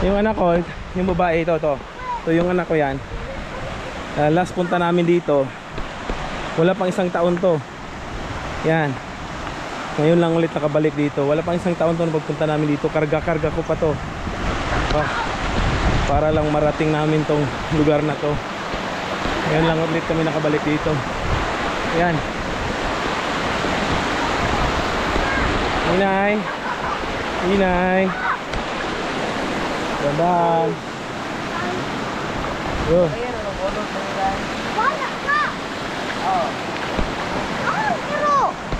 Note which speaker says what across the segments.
Speaker 1: Yung anak ko, yung babae, ito yung anak ko yan. Last punta namin dito, wala pang 1 taon to. Yan. Ngayon lang ulit nakabalik dito. Wala pang 1 taon to na pagpunta namin dito. Karga-karga ko pa to. Para lang marating namin tong lugar na to. Ngayon lang ulit kami nakabalik dito. Yan. Inay. Inay. Gandaan. Yo.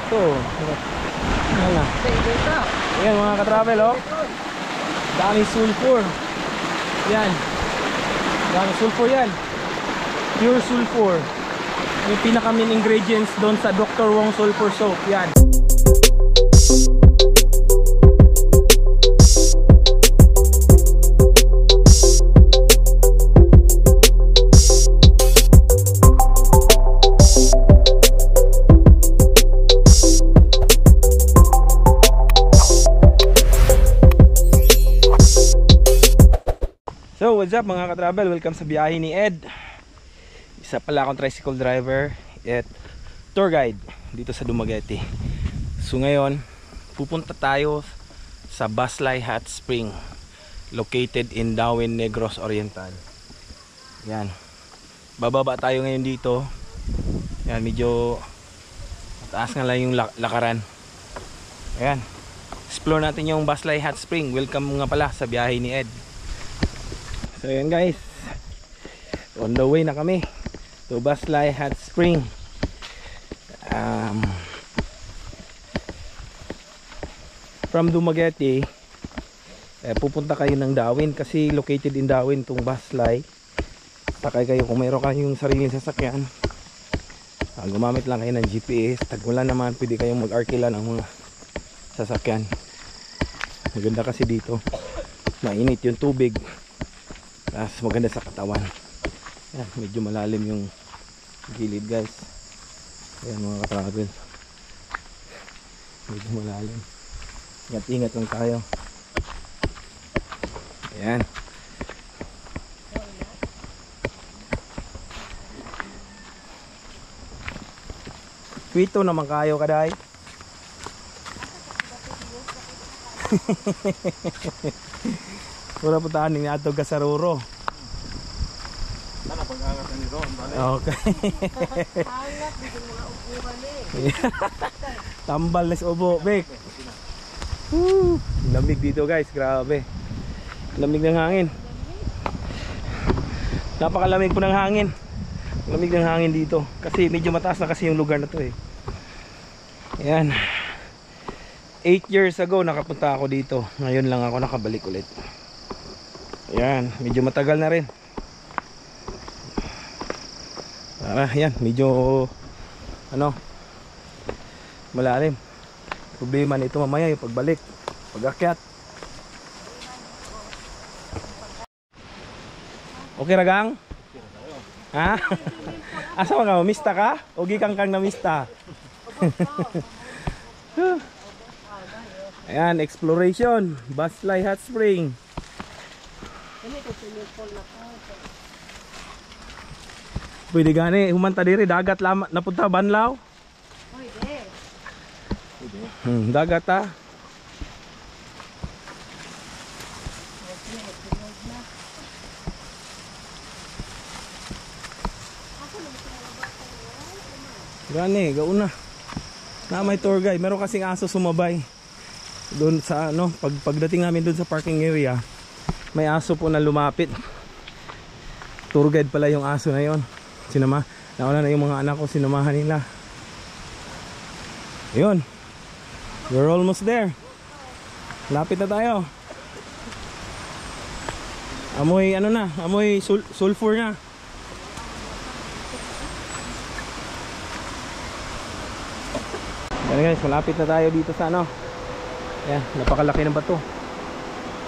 Speaker 1: Ito. Ayan na. Ayan mga ka-travel, oh. Daming sulfur. Yan. Daming sulfur yan. Pure sulfur. Yung pinaka-main ingredients doon sa Dr. Wong sulfur soap. Yan. So what's up mga ka-travel, welcome sa biyahe ni Ed. Isa pala akong tricycle driver at tour guide dito sa Dumaguete. So ngayon pupunta tayo sa Baslay Hot Spring, located in Dawin, Negros Oriental. Yan, bababa tayo ngayon dito. Yan, medyo mataas nga lang yung lakaran. Ayan, explore natin yung Baslay Hot Spring. Welcome nga pala sa biyahe ni Ed. So yan guys, on the way na kami to Baslay Hot Spring. From Dumaguete, pupunta kayo ng Dawin kasi located in Dawin tong Baslay. Sakay kayo kung mayroon kayong sariling sasakyan. Gumamit lang kayo ng GPS. Tag-ulan naman, pwede kayong mag-arkila ng mga sasakyan. Maganda kasi dito, mainit yung tubig. Tapos maganda sa katawan. Yan, medyo malalim yung gilid guys. Ayan mga ka-travel, medyo malalim. Ingat-ingat lang tayo. Ayan. Kwito naman kayo kaday. Wala po tahan ng atog kasaruro. Sana pag-angat ni Ron. Okay. Angat, hindi mga upuhan eh. Tambal na si ubo, Bek. Lamig dito guys, grabe. Lamig ng hangin. Napakalamig po ng hangin. Lamig ng hangin dito. Kasi medyo mataas na kasi yung lugar na to eh. Ayan. 8 years ago nakapunta ako dito. Ngayon lang ako nakabalik ulit. Ayan, medyo matagal na rin. Ayan, medyo malalim. Problema nito mamaya yung pagbalik, pag-akyat. Okay ragang? Ha? Asa ka? Mista ka? O gikang kang na mista? Ayan, exploration, Baslay Hot Spring. Pwede gani, humanta diri, dagat lama, napunta Banlaw? Pwede. Dagat ha? Gani, gauna. Na may tour guide, meron kasing aso sumabay. Doon sa pagdating namin doon sa parking area, may aso po na lumapit. Tour guide pala yung aso na yon. Nauna na yung mga anak ko, sinamahan nila. Yun, we're almost there. Lapit na tayo. Amoy amoy sulfur na. Yan guys, malapit na tayo dito sa Ayan, napakalaki ng bato.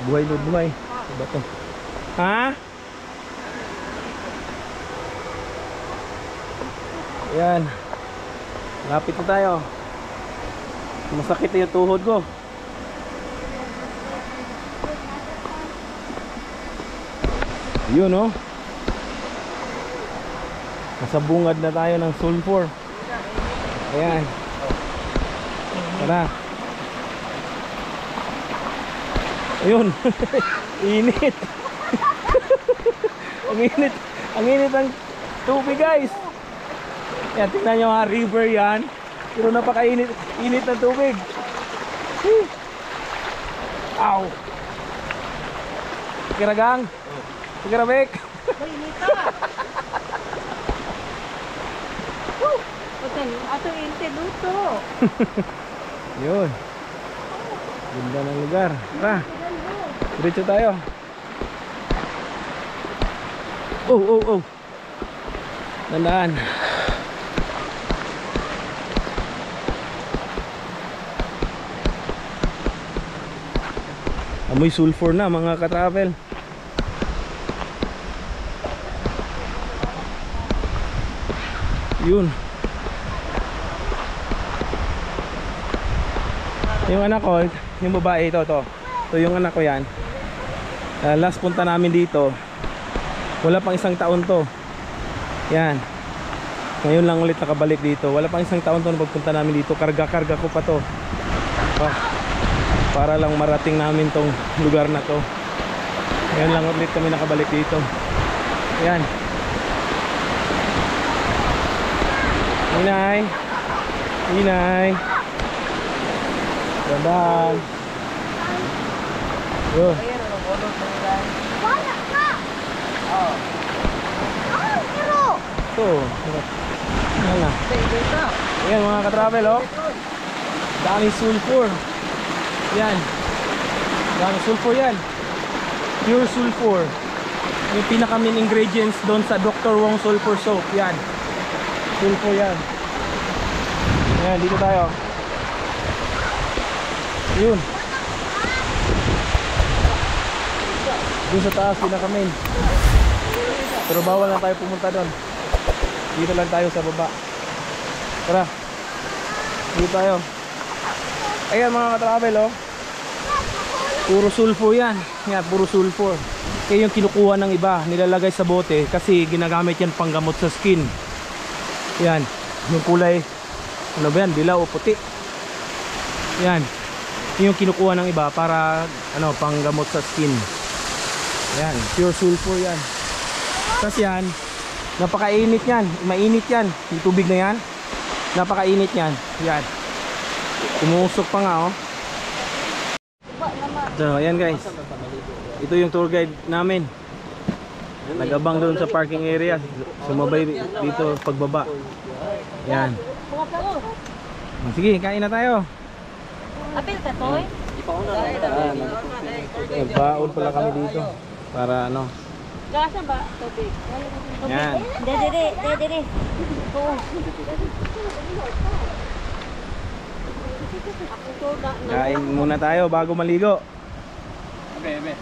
Speaker 1: Buhay na buhay bato. Ha? Ayan, lapit na tayo. Masakit na yung tuhod ko. Yun oh. Nasa bungad na tayo ng sulfur. Ayan. Tara. Ayun. Init. Ang init ang tubig guys. Yan, tingnan nyo ha, river yan. Pero napakainit ng tubig. Ow. Kiragang. Kirabek.
Speaker 2: Mainit ka. Ato inte luto.
Speaker 1: Yun. Ganda ng lugar. Tara. Diretso tayo. Oh. Tandaan. Amoy sulfur na mga ka-travel. Yun. Yung anak ko, yung babae ito. Ito yung anak ko yan. Last punta namin dito. Wala pang 1 taon to. Yan. Ngayon lang ulit nakabalik dito. Wala pang 1 taon to na pagpunta namin dito. Karga-karga ko pa to. Para lang marating namin tong lugar na to. Ngayon lang ulit kami nakabalik dito. Yan. Inay. Gandaan. Yun.
Speaker 2: Wala ka.
Speaker 1: Ito. Yan na. Ayan mga ka-travel oh. Daming sulfur. Yan. Daming sulfur yan. Pure sulfur. Yung pinaka main ingredients doon sa Dr. Wong sulfur soap. Yan. Sulfur yan. Ayan, dito tayo. Yun. Doon sa taas, pinaka main. Pero bawal na tayo pumunta doon. Dito lang tayo sa baba. Tara. Dito tayo. Ayan mga ka-travel oh. Puro sulfur yan. Yan, puro sulfur. Kaya yung kinukuha ng iba, nilalagay sa bote kasi ginagamit yan panggamot sa skin. Yan. Yung kulay, ano ba yan? Dilaw o puti. Yan. Yung kinukuha ng iba para ano, panggamot sa skin. Yan, pure sulfur yan. Tapos yan, napakainit yan. Mainit yan. Yung tubig na yan, napakainit yan. Yan. Umusok pa nga oh. So ayan guys, ito yung tour guide namin. Nagabang doon sa parking area. Sumabay dito pagbaba. Yan. Sige, kain na tayo.
Speaker 2: Apil ka toy?
Speaker 1: Nagbaon pala kami dito para ano.
Speaker 2: Gasa ba tubig?
Speaker 1: Yan.
Speaker 2: Dede. Oo.
Speaker 1: Kain muna tayo bago maligo.
Speaker 3: Ebe.